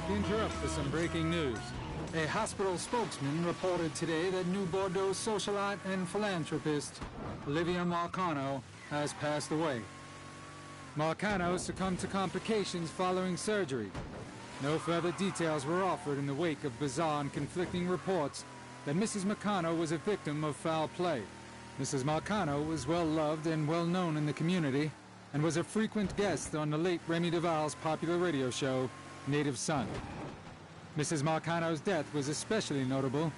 to interrupt for some breaking news. A hospital spokesman reported today that New Bordeaux socialite and philanthropist Olivia Marcano has passed away. Marcano succumbed to complications following surgery. No further details were offered in the wake of bizarre and conflicting reports that Mrs. Marcano was a victim of foul play. Mrs. Marcano was well loved and well known in the community and was a frequent guest on the late Remy Duval's popular radio show, Native Son. Mrs. Marcano's death was especially notable,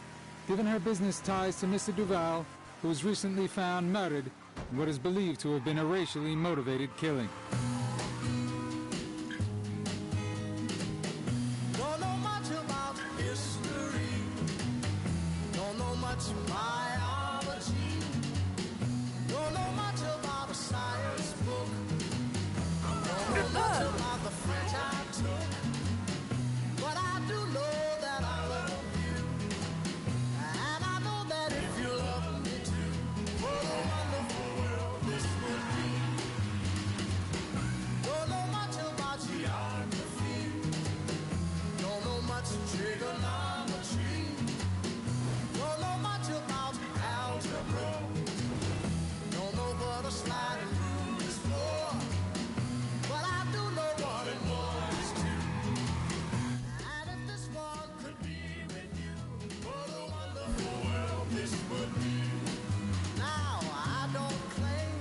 given her business ties to Mr. Duval, who was recently found murdered in what is believed to have been a racially motivated killing. Don't know much about history, don't know much biology, don't know much about a science book, don't know much about the French I took, but I do know that I love you, and I know that if you love me too, what a wonderful world this would be. Don't know much about geography, don't know much trigonometry, don't know much about algebra, don't know what a sliding rule is for, but I do know one and one is two. And if this one could be with you, what a wonderful world this would be. Now I don't claim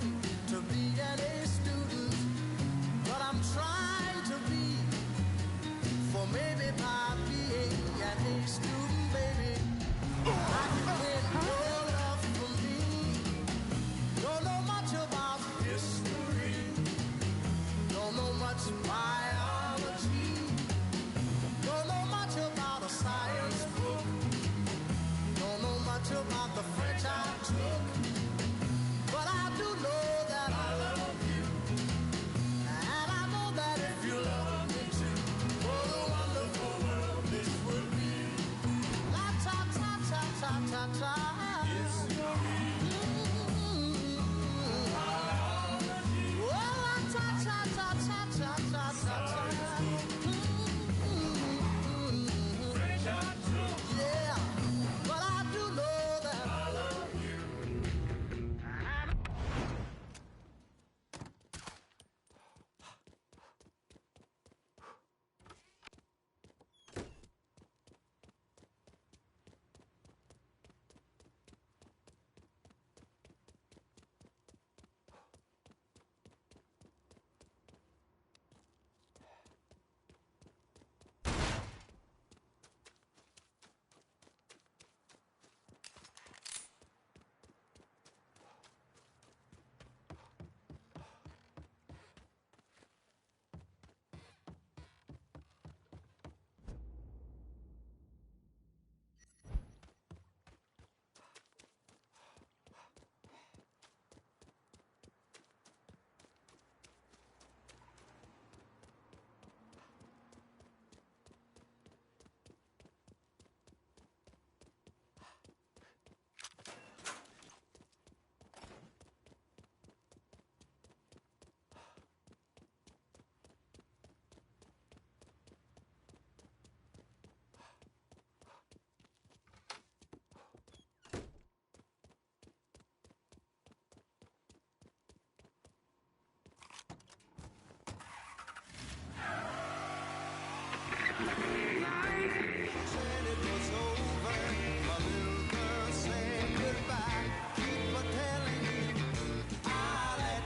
to be an A student, but I'm trying to be, for maybe by being an A student, baby, I can win your love from me. Don't know much about history, don't know much biology, don't know much about a science book, don't know much about the French I took, but I do know that I love you, and I know that if you love me too, what a wonderful world this would be. La ta ta ta ta ta ta. Oh, la ta ta ta ta ta ta ta ta. Yeah, but I do know that I love you. Said it was over, my little girl said goodbye. Keep on telling you, I let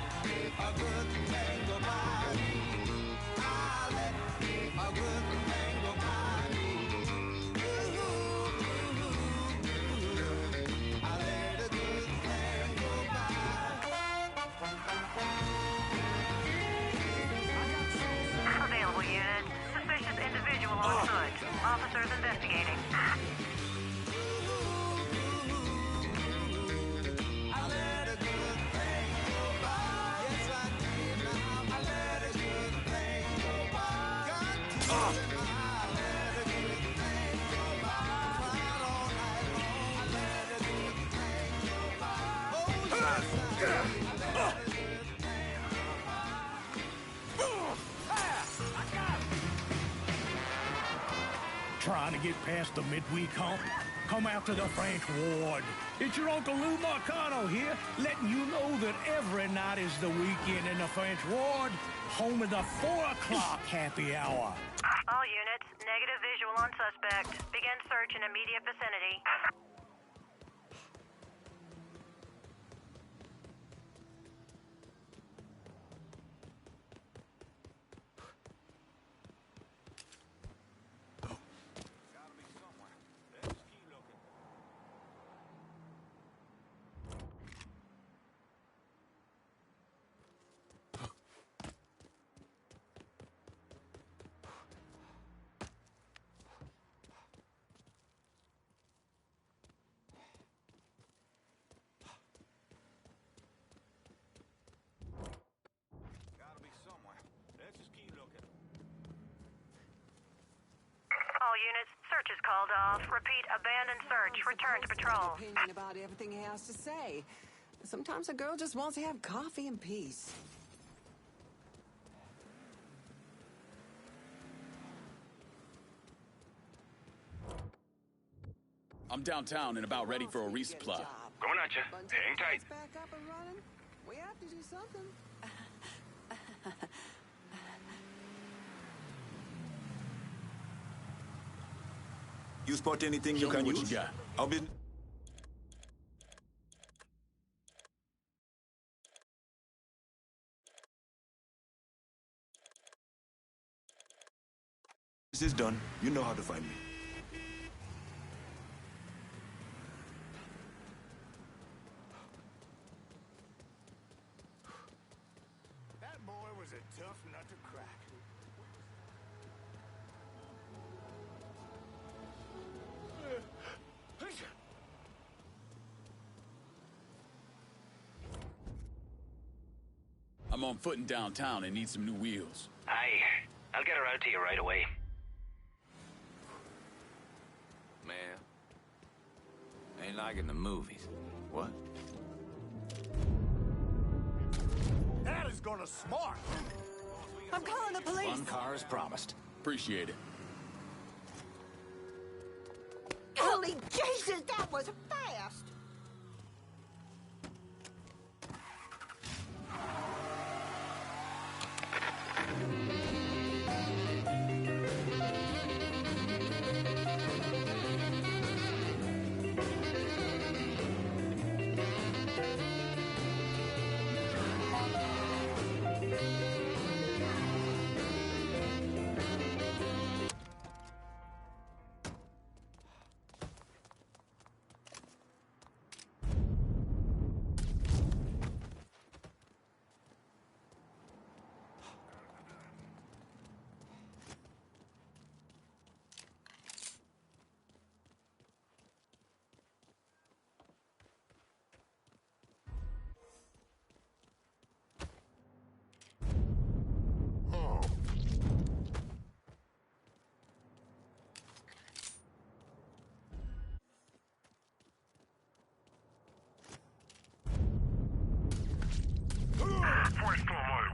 a good thing go by me. I let a good thing go by me. Ooh, ooh, ooh. I let a good thing go by. Available unit. Suspicious individual on foot. Officers investigating. I let a good thing go by. Yes, I did. Now I let a good thing go by. Got to I let a good thing go by. Cried all night long. I let a good thing go by. Oh, yes, I did. I let a good thing go by. I got it. trying to get past the midweek hump? Come out to the French Ward. It's your Uncle Lou Marcano here, letting you know that every night is the weekend in the French Ward, home of the 4 o'clock happy hour. All units, negative visual on suspect. Begin search in immediate vicinity. All units, search is called off. Repeat, abandon search. Return to patrol. Opinion about everything he has to say. Sometimes a girl just wants to have coffee in peace. I'm downtown and about ready for a resupply. Coming at you. Hang tight. Back up and running. We have to do something. You spot anything Show you me can what use? you got. I'll be... This is done. You know how to find me. That boy was a tough nut to crack. I'm on foot in downtown and need some new wheels. Aye. I'll get her out to you right away. Man, ain't like in the movies. What? That is gonna smart. I'm calling the police. One car as promised. Appreciate it. Holy Jesus, that was fast.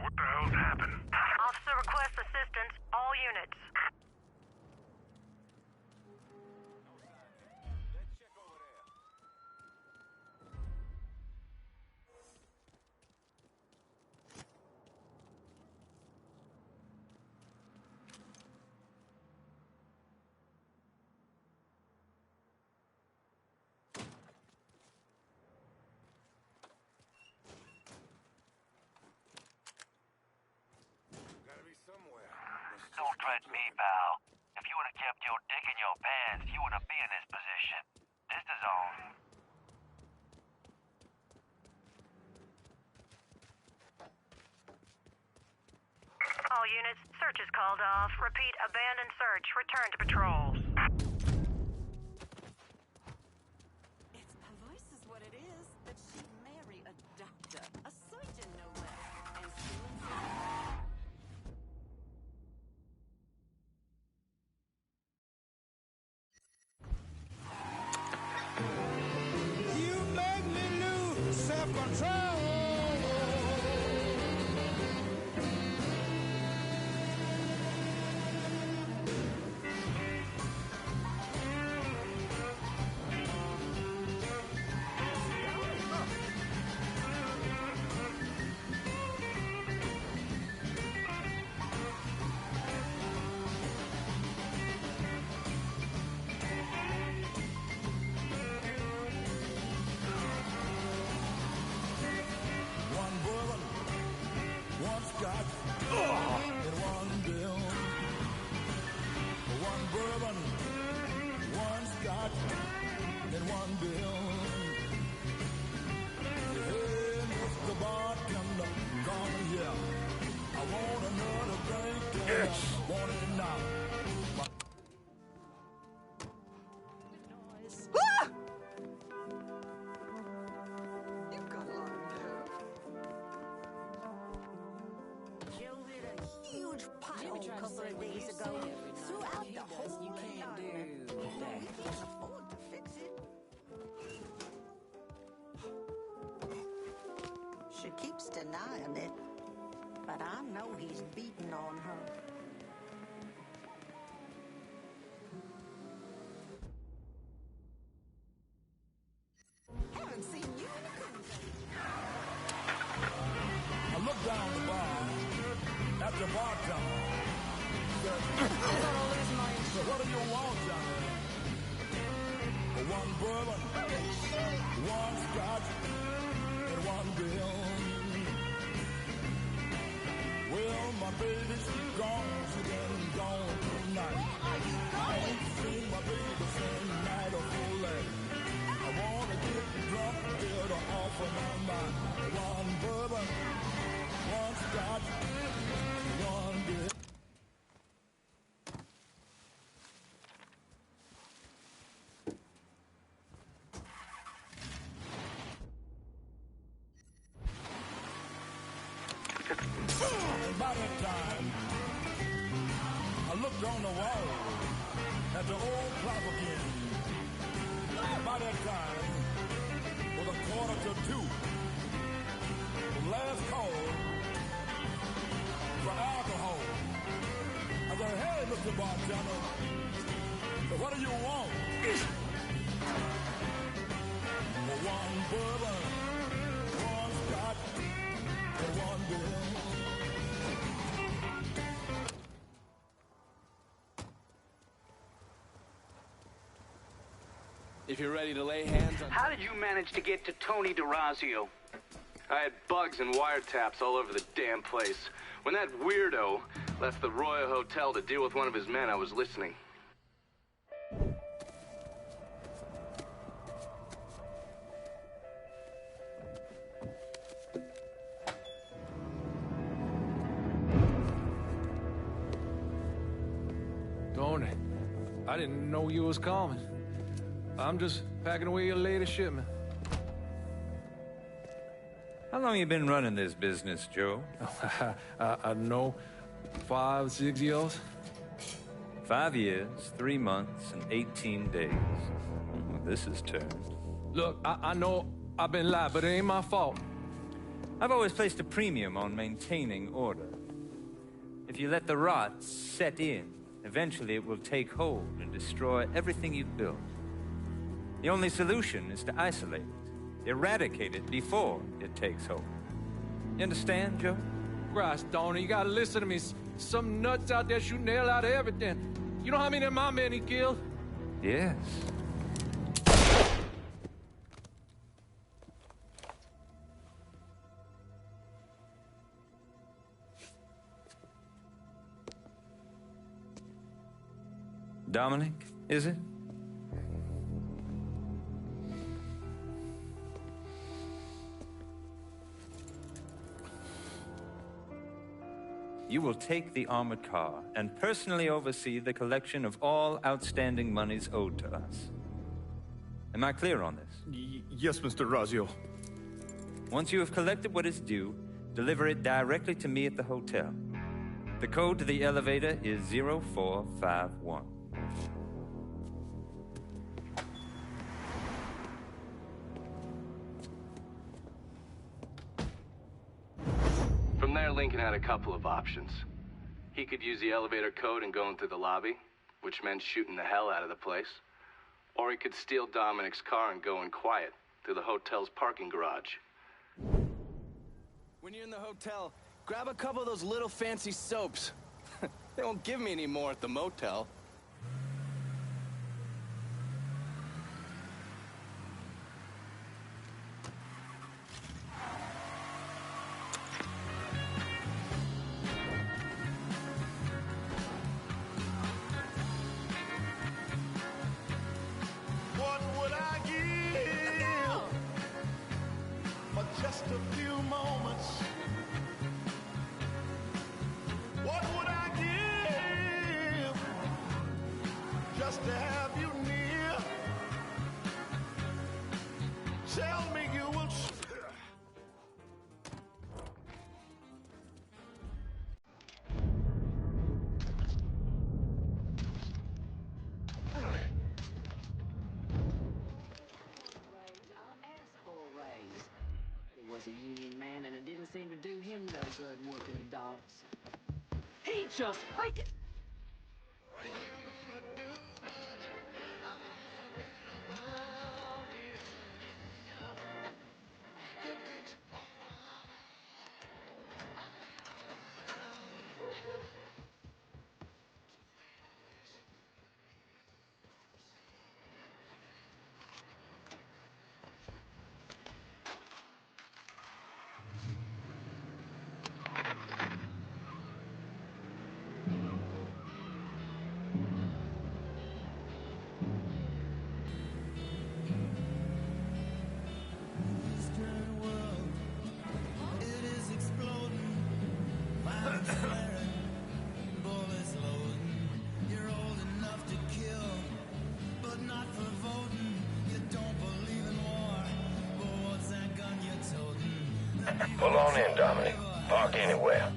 What the hell's happened? Officer requests assistance. All units. Don't threaten me, pal. If you would have kept your dick in your pants, you wouldn't be in this position. This is on. All units, search is called off. Repeat, abandon search. Return to patrols. It's perverse is what it is that she marry a doctor, a surgeon no less, and still insist. You make me lose self-control. go throughout the whole You can't do that. We can't afford to fix it. She keeps denying it, but I know he's beating on her. Haven't seen you in a cool day. I looked down the bar at the bartender. So what do you want, Johnny? One bourbon, one scotch, and one bill. Well, my baby's gone, she's been gone tonight. I ain't seen my baby since night of full life. I wanna get drunk, get her off of my mind. One bourbon, one scotch, one bill. By that time, I looked on the wall at the old clock again. By that time, was 1:45. The last call for alcohol. I said, hey, Mr. Bartender, what do you want? One bourbon, one scotch, and one bill. If you're ready to lay hands on... How did you manage to get to Tony Derazio? I had bugs and wiretaps all over the damn place. When that weirdo left the Royal Hotel to deal with one of his men, I was listening. Tony, I didn't know you was coming. I'm just packing away your latest shipment. How long you been running this business, Joe? I know 5, 6 years. 5 years, 3 months, and 18 days. Well, this is turned. Look, I know I've been lied, but it ain't my fault. I've always placed a premium on maintaining order. If you let the rot set in, eventually it will take hold and destroy everything you've built. The only solution is to isolate it, eradicate it before it takes hold. You understand, Joe? Christ, Tony, you gotta listen to me. Some nuts out there shooting the hell out of everything. You know how many of my men he killed? Yes. Dominic, is it? You will take the armored car and personally oversee the collection of all outstanding monies owed to us. Am I clear on this? Yes, Mr. Derazio. Once you have collected what is due, deliver it directly to me at the hotel. The code to the elevator is 0451. From there, Lincoln had a couple of options. He could use the elevator code and go into the lobby, which meant shooting the hell out of the place. Or he could steal Dominic's car and go in quiet through the hotel's parking garage. When you're in the hotel, grab a couple of those little fancy soaps. They won't give me any more at the motel. What would I give for just a few moments? What would I give just to have you near? Tell me you will. was a union man, and it didn't seem to do him no good working the dogs. He just freaking... Pull on in, Dominic. Park anywhere.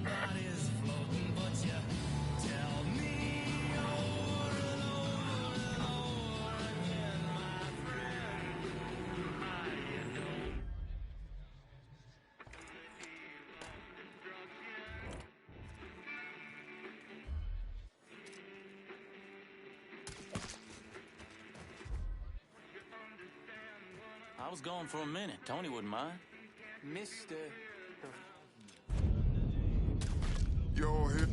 I was gone for a minute. Tony wouldn't mind. Mr. You're here.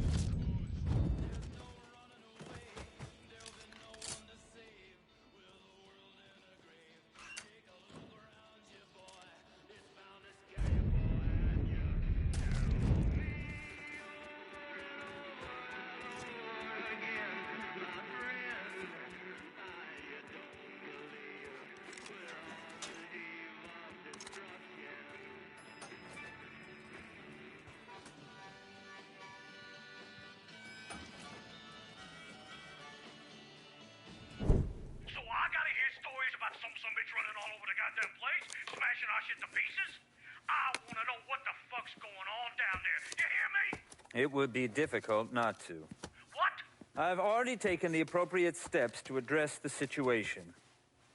Some bitch running all over the goddamn place, smashing our shit to pieces. I want to know what the fuck's going on down there. You hear me? It would be difficult not to. What? I've already taken the appropriate steps to address the situation.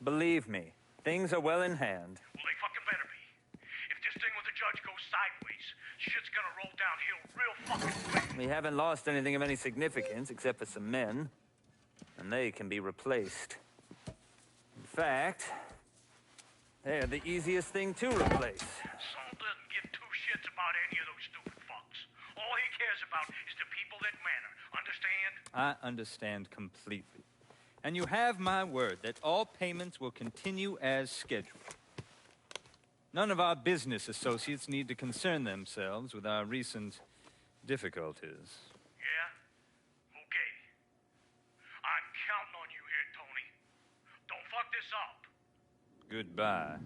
Believe me, things are well in hand. Well, they fucking better be. If this thing with the judge goes sideways, shit's gonna roll downhill real fucking quick. We haven't lost anything of any significance except for some men, and they can be replaced. In fact, they're the easiest thing to replace. Saul doesn't give two shits about any of those stupid fucks. All he cares about is the people that matter. Understand? I understand completely. And you have my word that all payments will continue as scheduled. None of our business associates need to concern themselves with our recent difficulties. Yeah? Okay. I'm counting on you here, Tony. Don't fuck this up. Goodbye.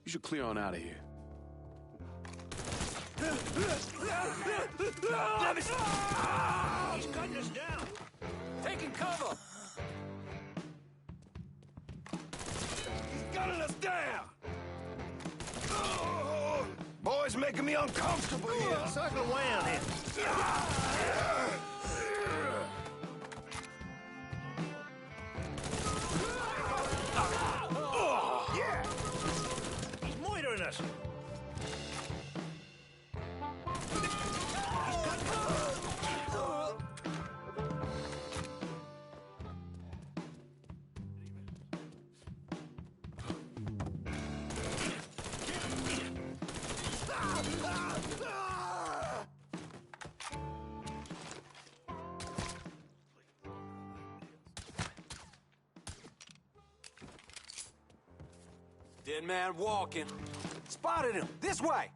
You should clear on out of here. He's cutting us down. Taking cover. He's gunning us down. Boy's making me uncomfortable here. Circle around here. Yeah. He's moitering us. Dead man walking. Spotted him. This way.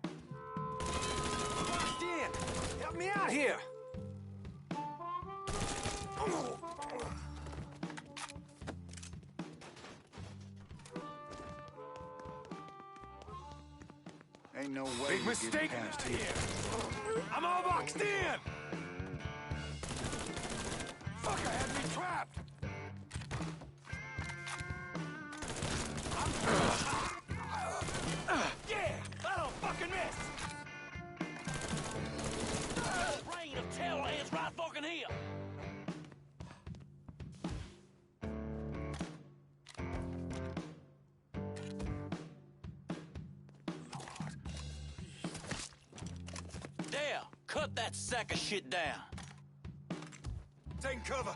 Boxed in. Help me out here. Ain't no way. Big mistake past here. I'm all boxed in. Fucker had me trapped. Cut that sack of shit down. Take cover.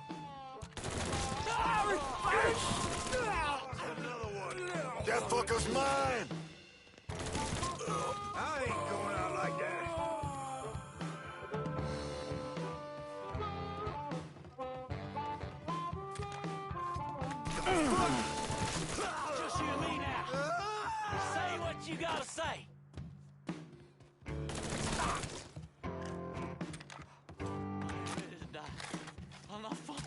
Another one. That fucker's mine. I ain't going out like that. Just you and me now. Say what you gotta say. I'm ready to die. I'm not fucking.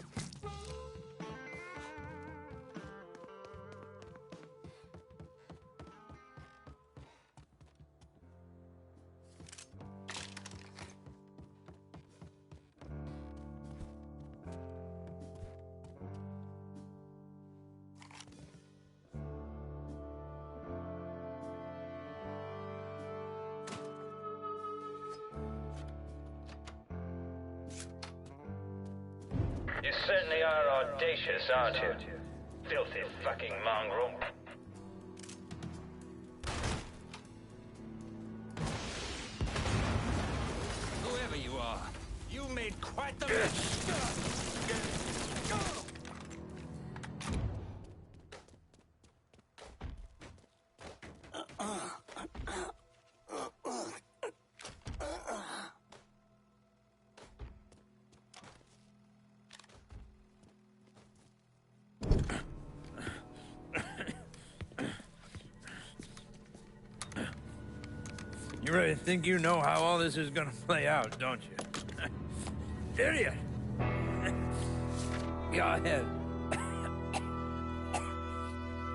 You certainly are audacious, aren't you? Filthy fucking mongrel. Whoever you are, you made quite the mess. You really think you know how all this is gonna play out, don't you? Idiot! Go ahead.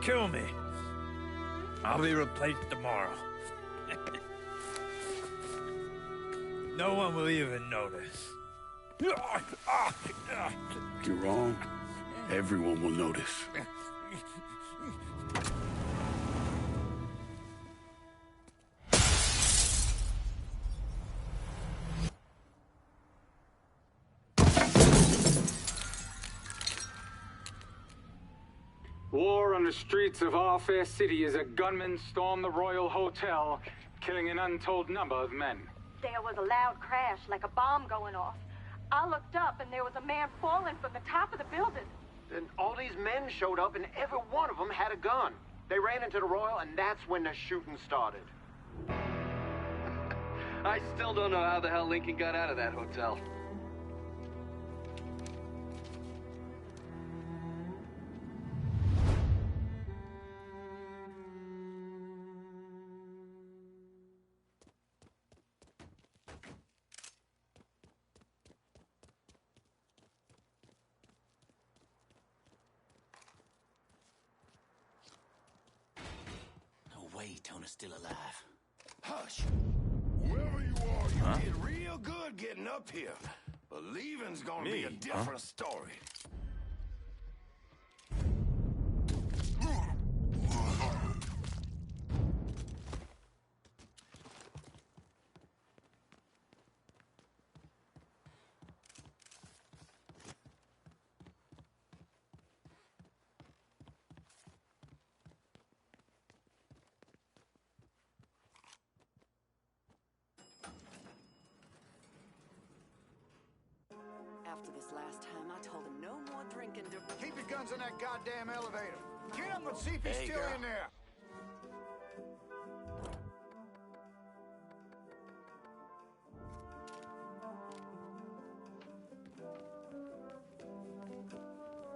Kill me. I'll be replaced tomorrow. No one will even notice. You're wrong. Everyone will notice. War on the streets of our fair city as a gunman stormed the Royal Hotel, killing an untold number of men. There was a loud crash, like a bomb going off. I looked up and there was a man falling from the top of the building. Then all these men showed up and every one of them had a gun. They ran into the Royal and that's when the shooting started. I still don't know how the hell Lincoln got out of that hotel. Tony's still alive. Hush. Whoever you are, you did real good getting up here. But leaving's gonna be a different story. After this last time, I told him no more drinking. Keep your guns in that goddamn elevator. Get up and see if he's still in there.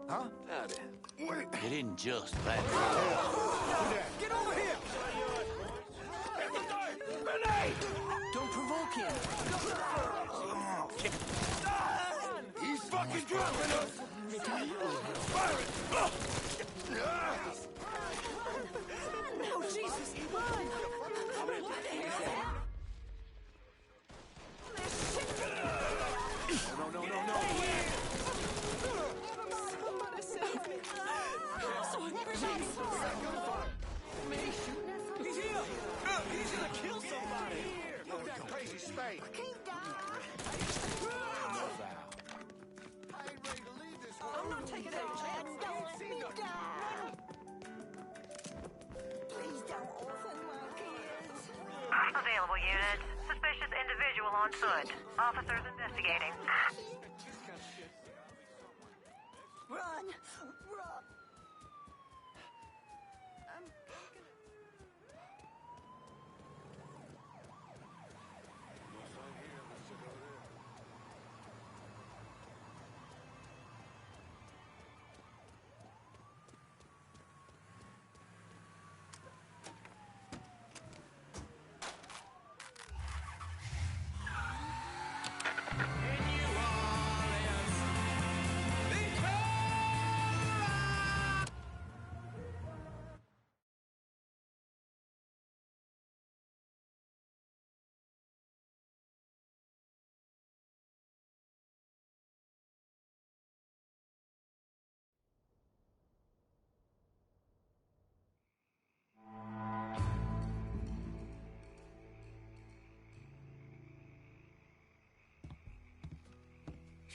Huh? Howdy. Wait. You didn't just that. Get over here! Don't provoke him. He's fucking dropping us! Fire it! No, Jesus, run! No. Somebody save me. He's here! He's gonna kill somebody! Look that crazy spade. I'm not taking that chance. Don't let me die. Please don't orphan my kids. Available unit. Suspicious individual on foot. Officers investigating. Run! Run!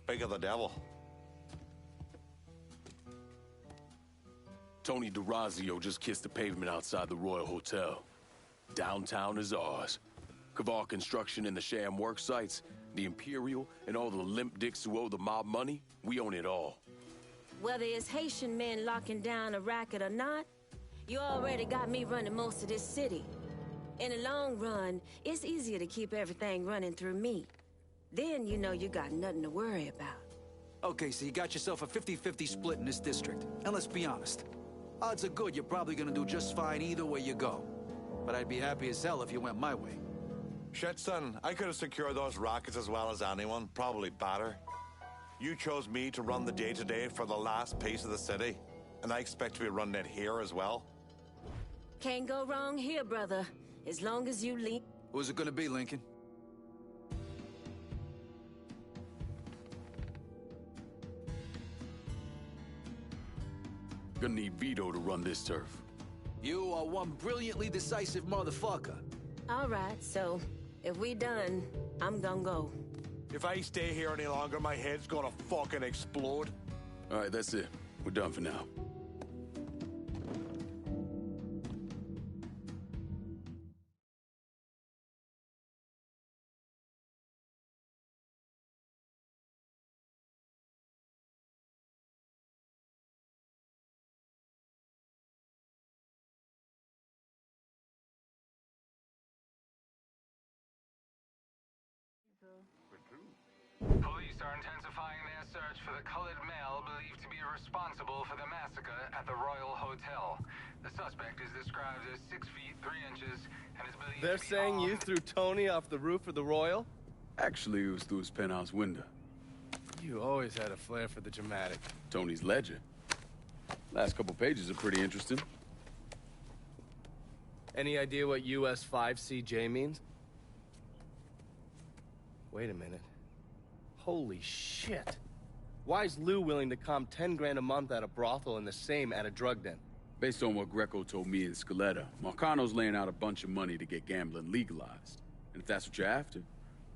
Speak of the devil. Tony Derazio just kissed the pavement outside the Royal Hotel. Downtown is ours. Kavar Construction and the sham work sites, the Imperial, and all the limp dicks who owe the mob money, we own it all. Whether it's Haitian men locking down a racket or not, you already got me running most of this city. In the long run, it's easier to keep everything running through me. Then you know you got nothing to worry about. Okay, so you got yourself a 50-50 split in this district. And let's be honest, odds are good you're probably gonna do just fine either way you go. But I'd be happy as hell if you went my way. Shit, son, I could have secured those rockets as well as anyone, probably better. You chose me to run the day-to-day for the last piece of the city, and I expect to be running it here as well. Can't go wrong here, brother. As long as you lead. Who's it gonna be, Lincoln? Gonna need Vito to run this turf. You are one brilliantly decisive motherfucker. All right, so if we done, I'm gonna go. If I stay here any longer, my head's gonna fucking explode. All right, that's it. We're done for now. Police are intensifying their search for the colored male believed to be responsible for the massacre at the Royal Hotel. The suspect is described as 6 feet 3 inches and is believed They're to be saying you armed. threw Tony off the roof of the Royal? Actually, it was through his penthouse window. You always had a flair for the dramatic. Tony's ledger. Last couple pages are pretty interesting. Any idea what US 5CJ means? Wait a minute. Holy shit. Why is Lou willing to comp 10 grand a month at a brothel and the same at a drug den? Based on what Greco told me in Scaletta, Marcano's laying out a bunch of money to get gambling legalized. And if that's what you're after,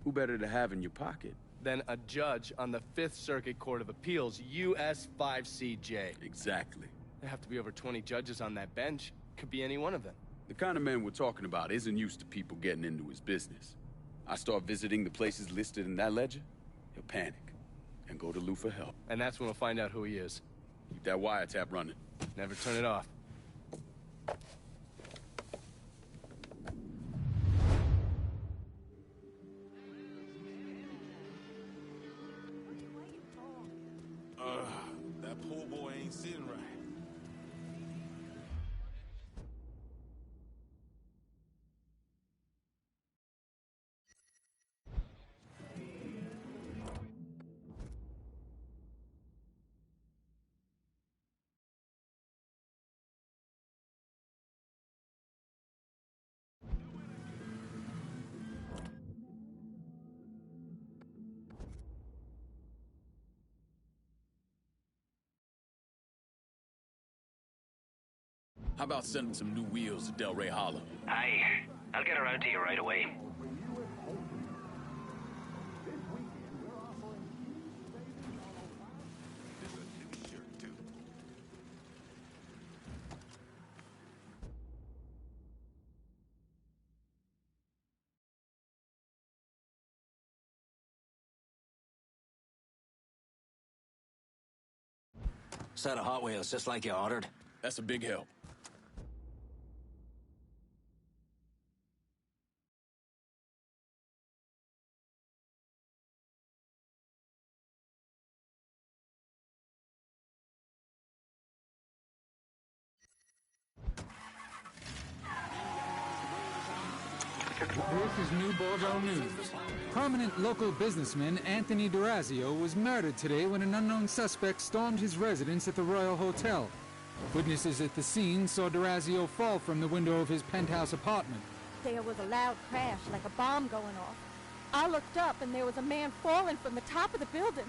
who better to have in your pocket? Then a judge on the 5th Circuit Court of Appeals, US 5CJ. Exactly. There have to be over 20 judges on that bench. Could be any one of them. The kind of man we're talking about isn't used to people getting into his business. I start visiting the places listed in that ledger, he'll panic and go to Lou for help. And that's when we'll find out who he is. Keep that wiretap running. Never turn it off. That poor boy ain't sitting right. How about sending some new wheels to Delray Hollow? Aye, I'll get around to you right away. Set of Hot Wheels, just like you ordered. That's a big help. This is New Bordeaux News. Prominent local businessman Anthony Derazio was murdered today when an unknown suspect stormed his residence at the Royal Hotel. Witnesses at the scene saw Derazio fall from the window of his penthouse apartment. There was a loud crash, like a bomb going off. I looked up and there was a man falling from the top of the building.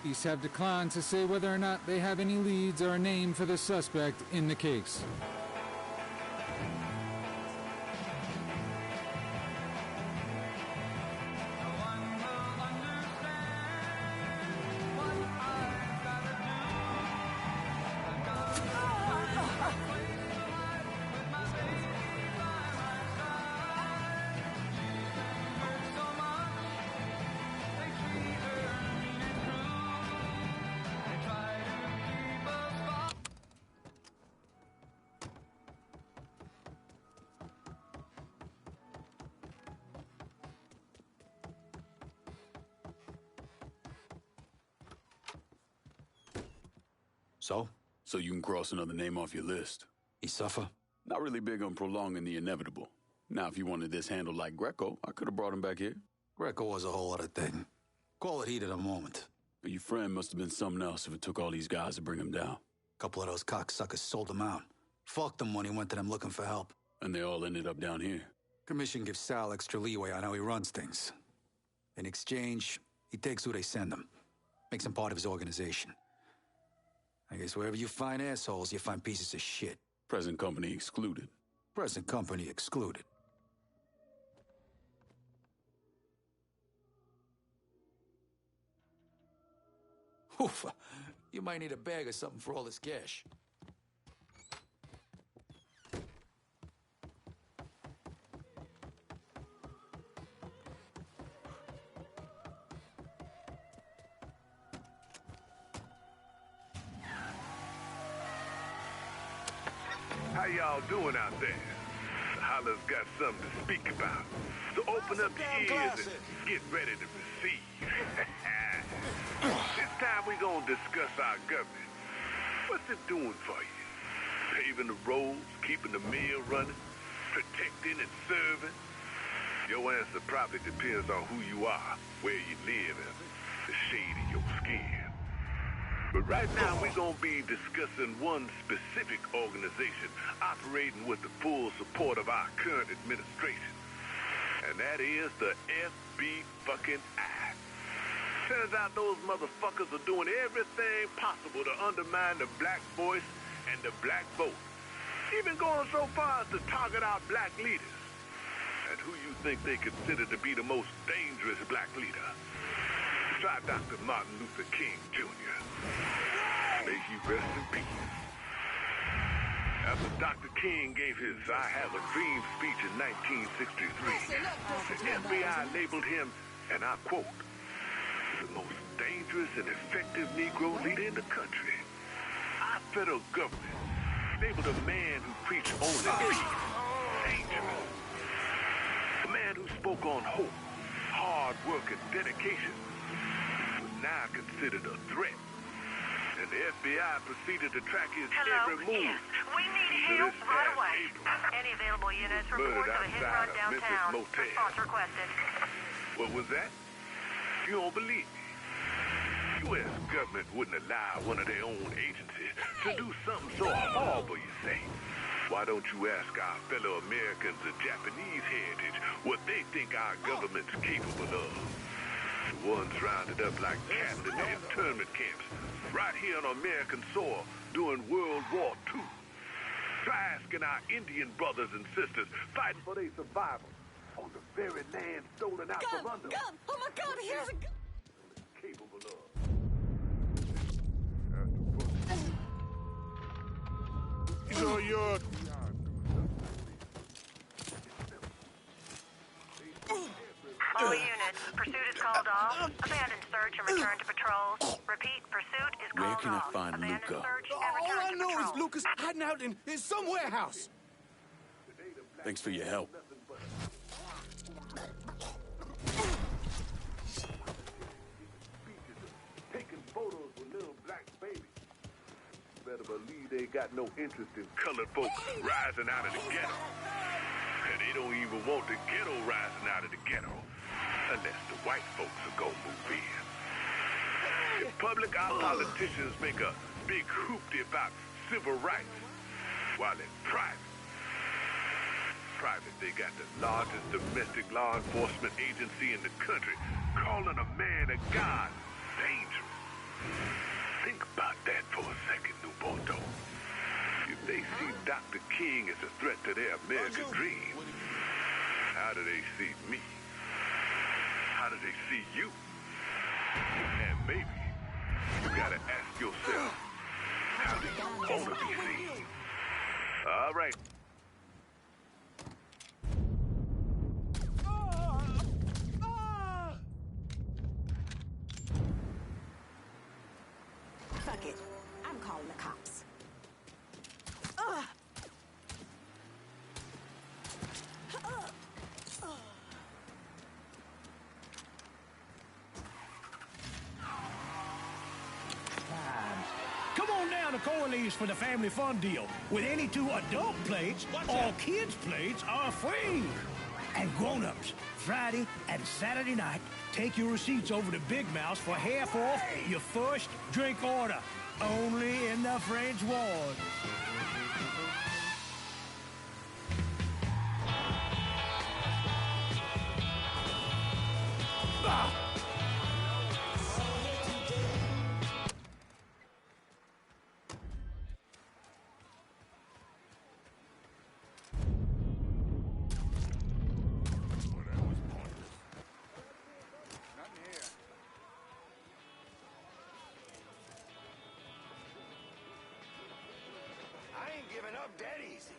Police have declined to say whether or not they have any leads or a name for the suspect in the case. So? So you can cross another name off your list. He suffer? Not really big on prolonging the inevitable. Now, if you wanted this handled like Greco, I could have brought him back here. Greco was a whole other thing. Call it heat at a moment. But your friend must have been something else if it took all these guys to bring him down. A couple of those cocksuckers sold him out. Fucked him when he went to them looking for help. And they all ended up down here. Commission gives Sal extra leeway on how he runs things. In exchange, he takes who they send him. Makes him part of his organization. I guess wherever you find assholes, you find pieces of shit. Present company excluded. Present company excluded. Oof, you might need a bag or something for all this cash. How y'all doing out there? The Holla's got something to speak about. So open up your ears and get ready to receive. This time we gonna discuss our government. What's it doing for you? Paving the roads, keeping the mill running, protecting and serving? Your answer probably depends on who you are, where you live, and the shade of your skin. But right now, we're going to be discussing one specific organization operating with the full support of our current administration. And that is the FBI. Turns out those motherfuckers are doing everything possible to undermine the black voice and the black vote. Even going so far as to target our black leaders. And who you think they consider to be the most dangerous black leader? Try Dr. Martin Luther King, Jr. May he rest in peace. After Dr. King gave his I Have a Dream speech in 1963, the FBI labeled him, and I quote, the most dangerous and effective Negro leader in the country. Our federal government labeled a man who preached only peace dangerous. A man who spoke on hope, hard work, and dedication was now considered a threat. And the FBI proceeded to track his every move. Yes. We need help right away. Any available units report to the hit run downtown. Response requested. What was that? You don't believe me? U.S. government wouldn't allow one of their own agencies to do something so horrible, you say. Why don't you ask our fellow Americans of Japanese heritage what they think our government's capable of? The ones rounded up like cattle in the internment camps, right here on American soil during World War II. Try asking our Indian brothers and sisters fighting for their survival on the very land stolen out from under them. Gun! Oh my God, here's a gun! Capable of. You know, you're... All units, pursuit is called off. Abandon search and return to patrols. Repeat, pursuit is called can I find Luca? All I know is Lucas hiding out in some warehouse. Thanks for your help. Taking photos with little black babies. Better believe they got no interest in colored folks rising out of the ghetto. And they don't even want the ghetto rising out of the ghetto. Unless the white folks are gonna move in. In public, our politicians make a big hoopty about civil rights. While in private, they got the largest domestic law enforcement agency in the country, calling a man of God dangerous. Think about that for a second, New Bordeaux. If they see Dr. King as a threat to their American dream, how do they see me? How do they see you? And maybe you gotta ask yourself, how do you want to be seen? All right. Fuck it. I'm calling the cops. Come on down to Corley's for the family fun deal. With any 2 adult plates, all kids' plates are free. And grown-ups, Friday and Saturday night, take your receipts over to Big Mouse for half off your first drink order. Only in the French Ward. I ain't giving up that easy.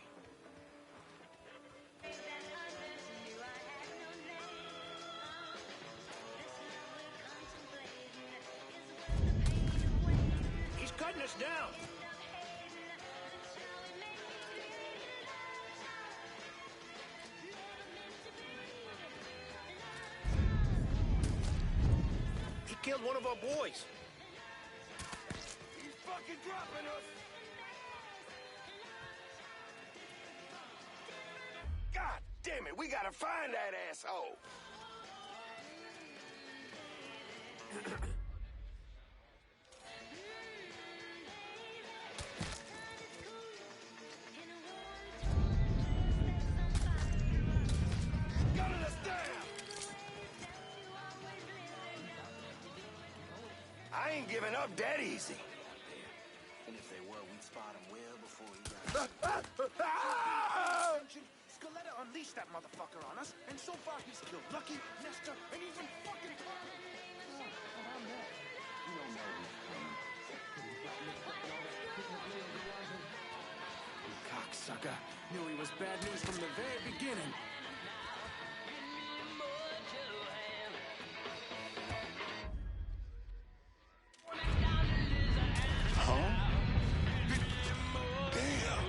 He's cutting us down. He killed one of our boys. He's fucking dropping us. God damn it, we gotta find that asshole. Gunning us down. I ain't giving up that easy. And if they were, we'd spot him well before he got... Scaletta unleashed that motherfucker on us, and so far he's killed Lucky, Nestor, and even fucking... You don't know who's coming. You cocksucker. Knew he was bad news from the very beginning. Huh? Damn.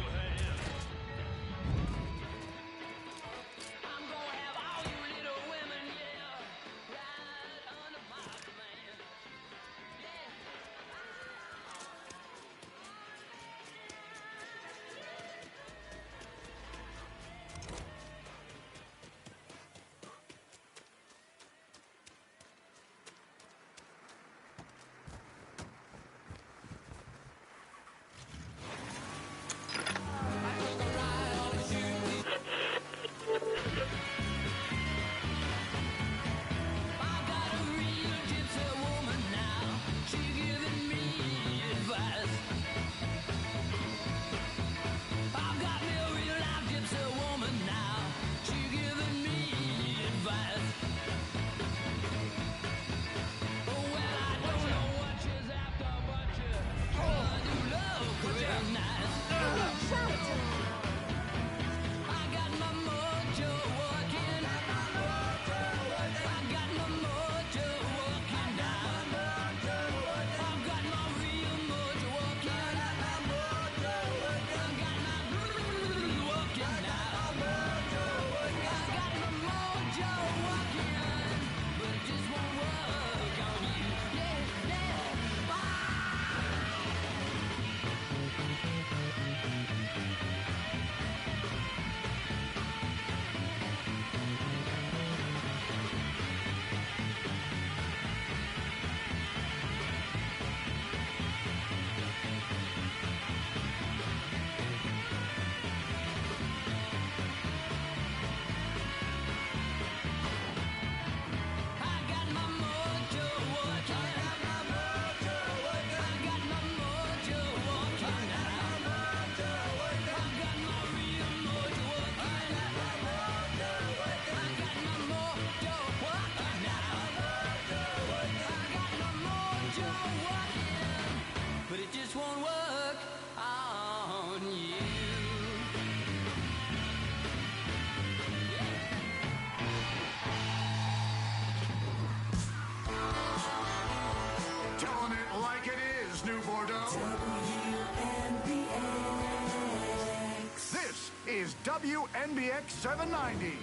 WNBX 790.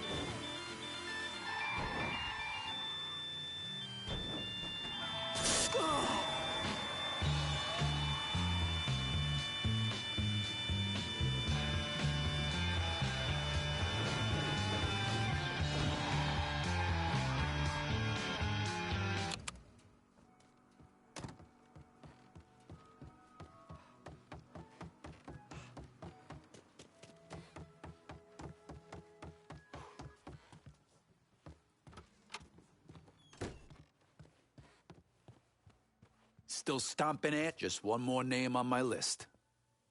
Still stomping at? Just one more name on my list.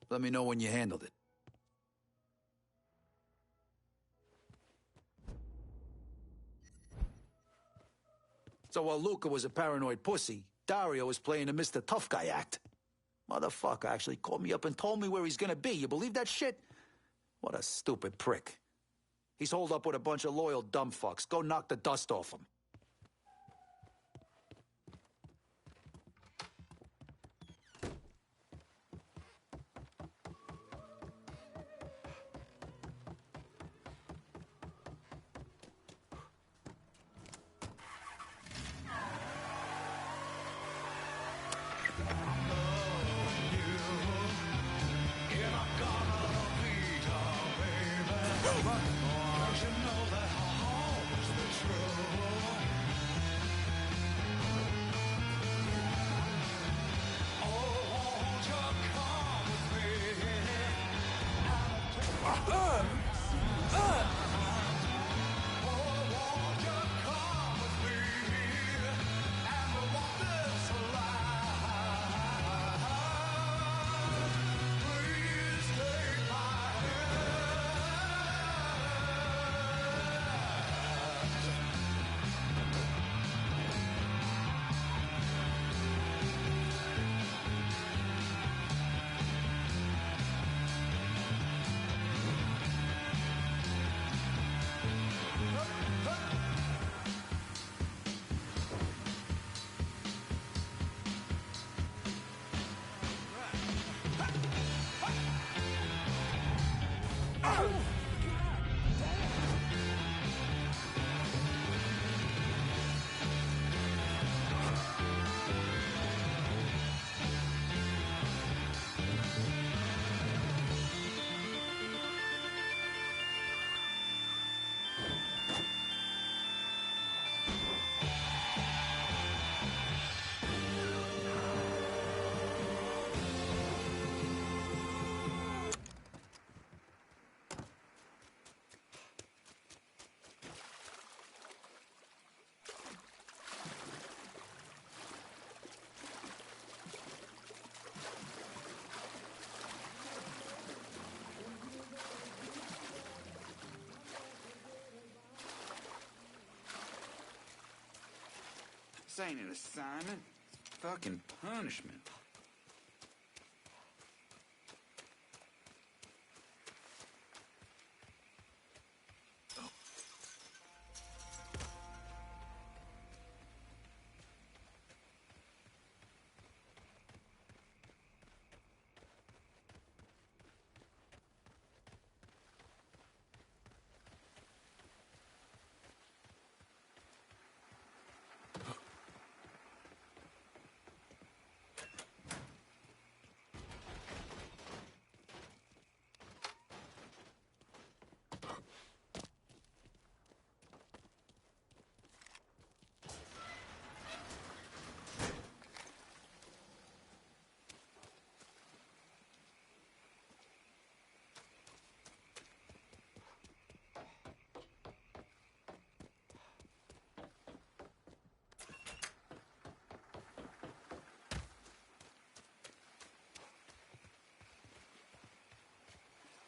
Let me know when you handled it. So while Luca was a paranoid pussy, Dario was playing a Mr. Tough Guy act. Motherfucker actually called me up and told me where he's gonna be. You believe that shit? What a stupid prick. He's holed up with a bunch of loyal dumb fucks. Go knock the dust off him. This ain't an assignment. It's fucking punishment.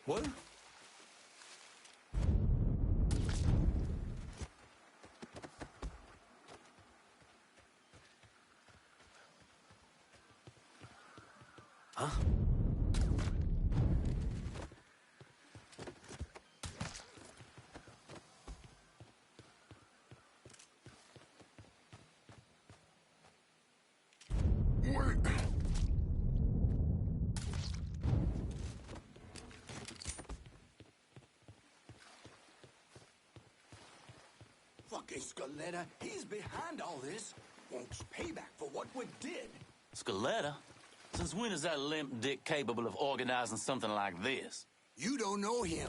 What? Huh? Scaletta, he's behind all this. Wants payback for what we did. Scaletta? Since when is that limp dick capable of organizing something like this? You don't know him.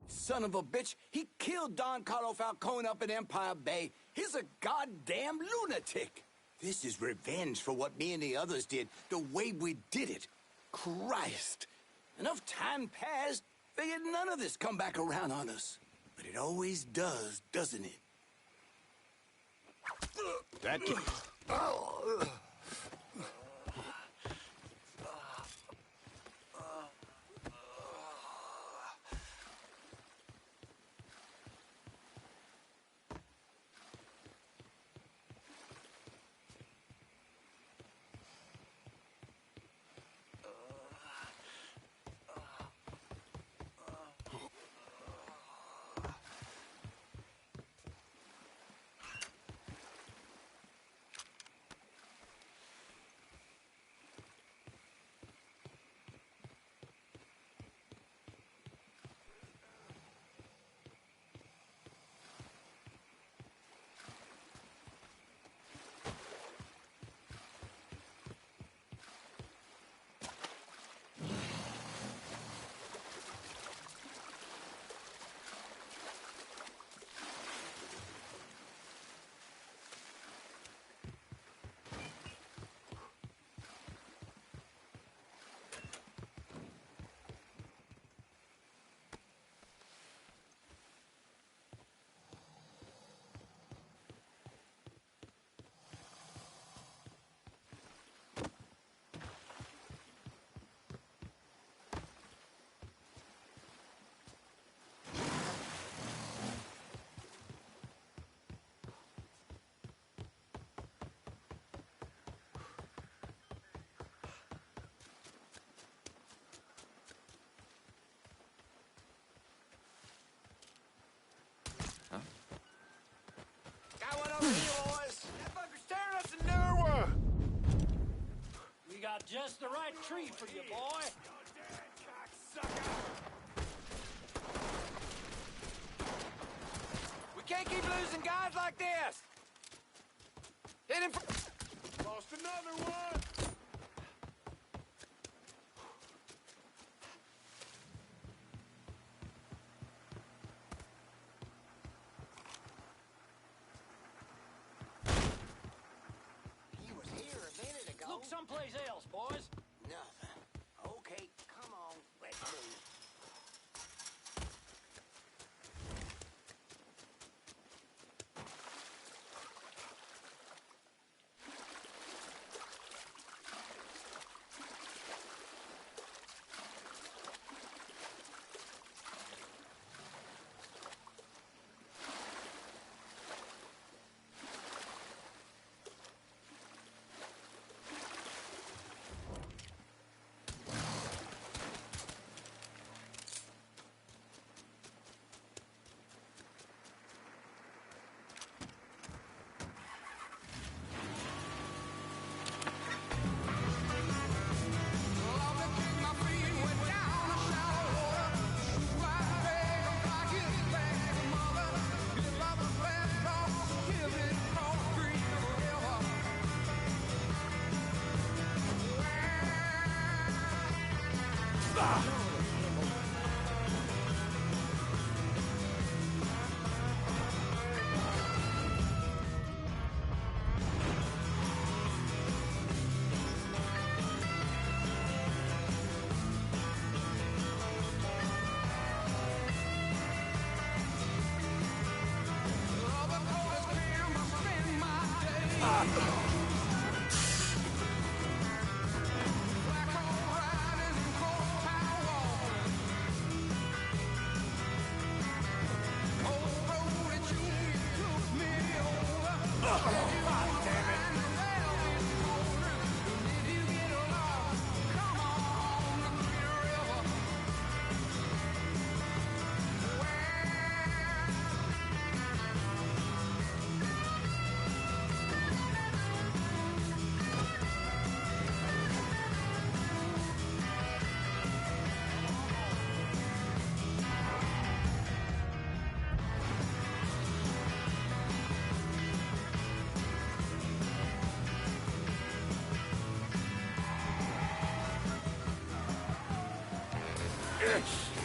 Son of a bitch, he killed Don Carlo Falcone up in Empire Bay. He's a goddamn lunatic. This is revenge for what me and the others did, the way we did it. Christ. Enough time passed, figured none of this come back around on us. But it always does, doesn't it? That kid. Got one over here, boys. That fucker's tearing us a new one. We got just the right tree for you, boy. We can't keep losing guys like this. Hit him. Lost another one. Look someplace else, boys. Nothing. Okay, come on, let's move.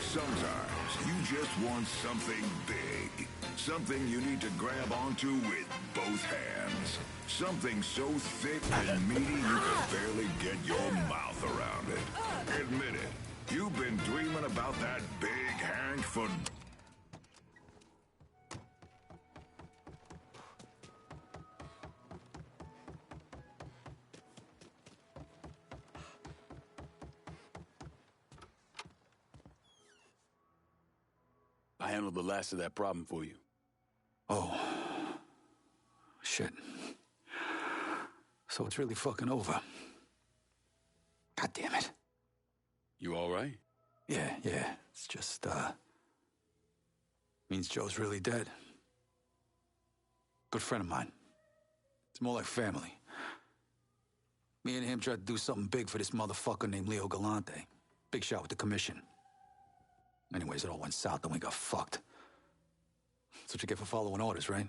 Sometimes you just want something big. Something you need to grab onto with both hands. Something so thick and meaty you can barely get your mouth around it. Admit it. You've been dreaming about that big Hank for... I handled the last of that problem for you. Oh. Shit. So it's really fucking over. God damn it. You all right? Yeah. It's just, means Joe's really dead. Good friend of mine. It's more like family. Me and him tried to do something big for this motherfucker named Leo Galante. Big shot with the commission. Anyways, it all went south and we got fucked. That's what you get for following orders, right?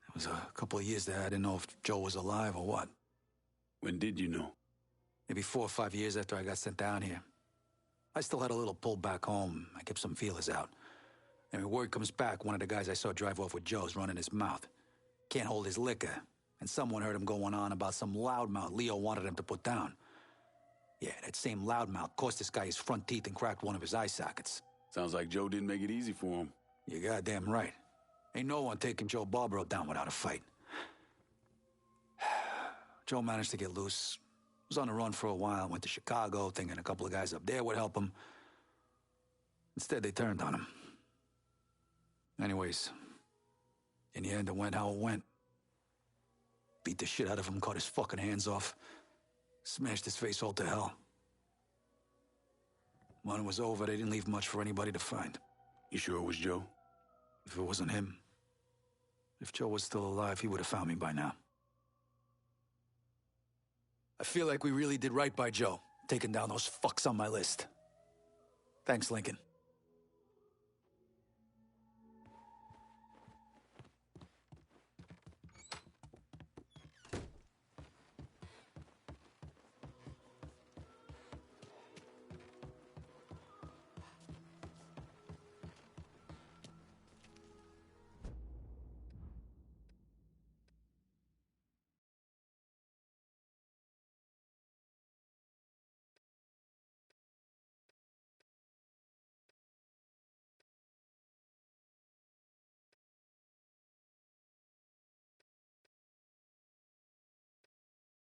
It was a couple of years there. I didn't know if Joe was alive or what. When did you know? Maybe 4 or 5 years after I got sent down here. I still had a little pull back home. I kept some feelers out. And when word comes back, one of the guys I saw drive off with Joe's running his mouth. Can't hold his liquor. And someone heard him going on about some loudmouth Leo wanted him to put down. Yeah, that same loudmouth cost this guy his front teeth and cracked one of his eye sockets. Sounds like Joe didn't make it easy for him. You're goddamn right. Ain't no one taking Joe Barbaro down without a fight. Joe managed to get loose. Was on the run for a while, went to Chicago, thinking a couple of guys up there would help him. Instead, they turned on him. Anyways, in the end, it went how it went. Beat the shit out of him, cut his fucking hands off. Smashed his face all to hell. When it was over, they didn't leave much for anybody to find. You sure it was Joe? If it wasn't him, if Joe was still alive, he would have found me by now. I feel like we really did right by Joe, taking down those fucks on my list. Thanks, Lincoln.